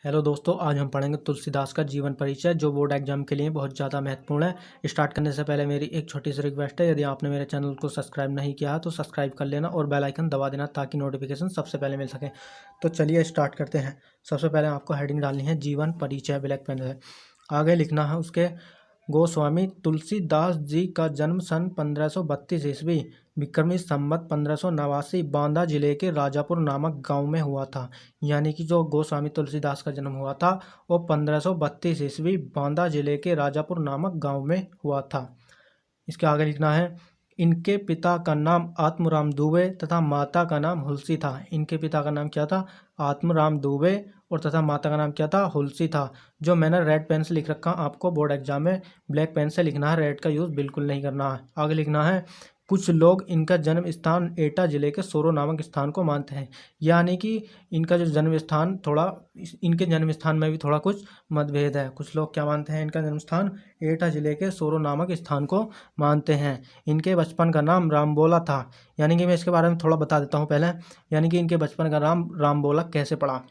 Hello दोस्तों, आज हम पढ़ेंगे तुलसीदास का जीवन परिचय जो बोर्ड एग्जाम के लिए बहुत ज़्यादा महत्वपूर्ण है। स्टार्ट करने से पहले मेरी एक छोटी सी रिक्वेस्ट है, यदि आपने मेरे चैनल को सब्सक्राइब नहीं किया है तो सब्सक्राइब कर लेना और बेल आइकन दबा देना ताकि नोटिफिकेशन सबसे पहले मिल सके। तो चलिए स्टार्ट करते हैं। सबसे पहले आपको हेडिंग डालनी है जीवन परिचय ब्लैक पेन से। आगे लिखना है उसके गोस्वामी तुलसीदास जी का जन्म सन 1532 ईस्वी विक्रमी संवत 1589 बांदा जिले के राजापुर नामक गांव में हुआ था। यानी कि जो गोस्वामी तुलसीदास का जन्म हुआ था वो 1532 ईस्वी बांदा जिले के राजापुर नामक गांव में हुआ था। इसके आगे लिखना है इनके पिता का नाम आत्मराम दुबे तथा माता का नाम हुलसी था। इनके पिता का नाम क्या था? आत्मराम दुबे और तथा माता का नाम क्या था? हुलसी था। जो मैंने रेड पेन से लिख रखा, आपको बोर्ड एग्जाम में ब्लैक पेन से लिखना है, रेड का यूज़ बिल्कुल नहीं करना है। आगे लिखना है कुछ लोग इनका जन्म स्थान एटा जिले के सोरो नामक स्थान को मानते हैं। यानी कि इनका जो जन्म स्थान इनके जन्म स्थान में भी थोड़ा कुछ मतभेद है। कुछ लोग क्या मानते हैं? इनका जन्म स्थान एटा जिले के सोरो नामक स्थान को मानते हैं। इनके बचपन का नाम रामबोला था। यानी कि मैं इसके बारे में थोड़ा बता देता हूँ पहले। यानी कि इनके बचपन का नाम रामबोला कैसे पड़ा?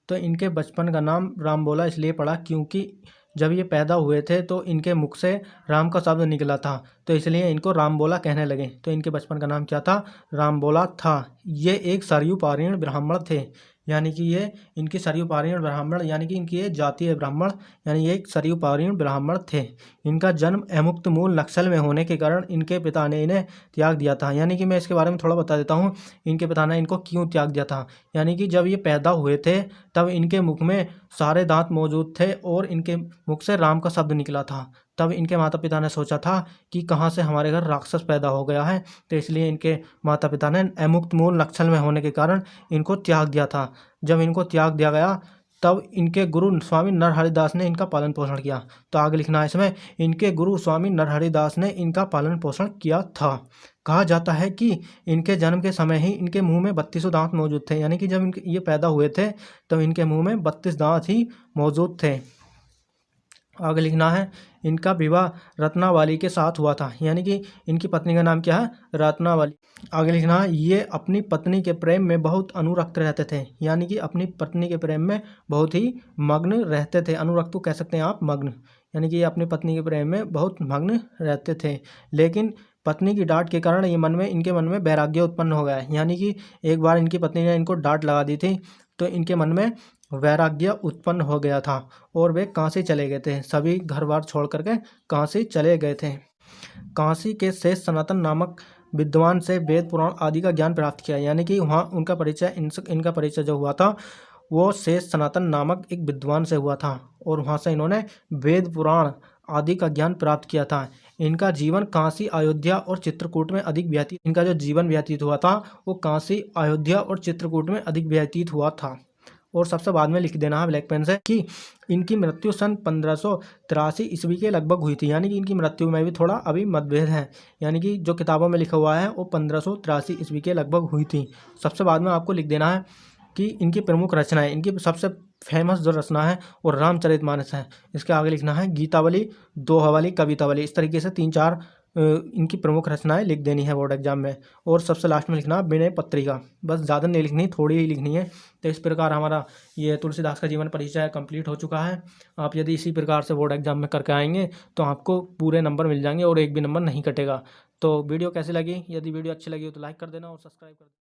तो इनके बचपन का नाम रामबोला इसलिए पड़ा क्योंकि जब ये पैदा हुए थे तो इनके मुख से राम का शब्द निकला था, तो इसलिए इनको रामबोला कहने लगे। तो इनके बचपन का नाम क्या था? रामबोला था। ये एक सरयू पारीण ब्राह्मण थे। यानी कि ये इनकी सरयू पारीण ब्राह्मण, यानी कि इनकी ये जाति है ब्राह्मण, यानी ये एक सरयू पारीण ब्राह्मण थे। इनका जन्म अमुक्त मूल नक्सल में होने के कारण इनके पिता ने इन्हें त्याग दिया था। यानी कि मैं इसके बारे में थोड़ा बता देता हूँ, इनके पिता ने इनको क्यों त्याग दिया था। यानी कि जब ये पैदा हुए थे तब इनके मुख में सारे दांत मौजूद थे और इनके मुख से राम का शब्द निकला था। तब इनके माता पिता ने सोचा था कि कहाँ से हमारे घर राक्षस पैदा हो गया है, तो इसलिए इनके माता पिता ने अमुक्त मूल नक्सल में होने के कारण इनको त्याग दिया था। जब इनको त्याग दिया गया तब इनके गुरु स्वामी नरहरिदास ने इनका पालन पोषण किया। तो आगे लिखना है इसमें इनके गुरु स्वामी नरहरिदास ने इनका पालन पोषण किया था। कहा जाता है कि इनके जन्म के समय ही इनके मुंह में 32 दांत मौजूद थे। यानी कि जब ये पैदा हुए थे तब इनके मुंह में 32 दांत ही मौजूद थे। आगे लिखना है इनका विवाह रत्नावली के साथ हुआ था। यानी कि इनकी पत्नी का नाम क्या है? रत्नावली। आगे लिखना है ये अपनी पत्नी के प्रेम में बहुत अनुरक्त रहते थे। यानी कि अपनी पत्नी के प्रेम में बहुत ही मग्न रहते थे। अनुरक्त को कह सकते हैं आप मग्न। यानी कि ये अपनी पत्नी के प्रेम में बहुत मग्न रहते थे। लेकिन पत्नी की डांट के कारण इनके मन में वैराग्य उत्पन्न हो गया। यानी कि एक बार इनकी पत्नी ने इनको डांट लगा दी थी तो इनके मन में वैराग्य उत्पन्न हो गया था और वे काशी चले गए थे। सभी घर बार छोड़ करके काशी चले गए थे। काशी के शेष सनातन नामक विद्वान से वेद पुराण आदि का ज्ञान प्राप्त किया। यानी कि वहाँ उनका परिचय इनका परिचय जो हुआ था वो शेष सनातन नामक एक विद्वान से हुआ था और वहाँ से इन्होंने वेद पुराण आदि का ज्ञान प्राप्त किया था। इनका जीवन काशी, अयोध्या और चित्रकूट में अधिक व्यतीत इनका जो जीवन व्यतीत हुआ था वो काशी, अयोध्या और चित्रकूट में अधिक व्यतीत हुआ था। और सबसे बाद में लिख देना है ब्लैक पेन से कि इनकी मृत्यु सन 1583 ईस्वी के लगभग हुई थी। यानी कि इनकी मृत्यु में भी थोड़ा अभी मतभेद है। यानी कि जो किताबों में लिखा हुआ है वो 1583 ईस्वी के लगभग हुई थी। सबसे बाद में आपको लिख देना है कि इनकी प्रमुख रचनाएं, इनकी सबसे फेमस जो रचना है वो रामचरितमानस है। इसके आगे लिखना है गीतावली, दोहावली, कवितावली। इस तरीके से 3-4 इनकी प्रमुख रचनाएं लिख देनी है बोर्ड एग्जाम में। और सबसे लास्ट में लिखना विनय पत्रिका। बस ज़्यादा नहीं लिखनी, थोड़ी ही लिखनी है। तो इस प्रकार हमारा ये तुलसीदास का जीवन परिचय कंप्लीट हो चुका है। आप यदि इसी प्रकार से बोर्ड एग्जाम में करके आएंगे तो आपको पूरे नंबर मिल जाएंगे और एक भी नंबर नहीं कटेगा। तो वीडियो कैसी लगी? यदि वीडियो अच्छी लगी हो तो लाइक कर देना और सब्सक्राइब कर देना।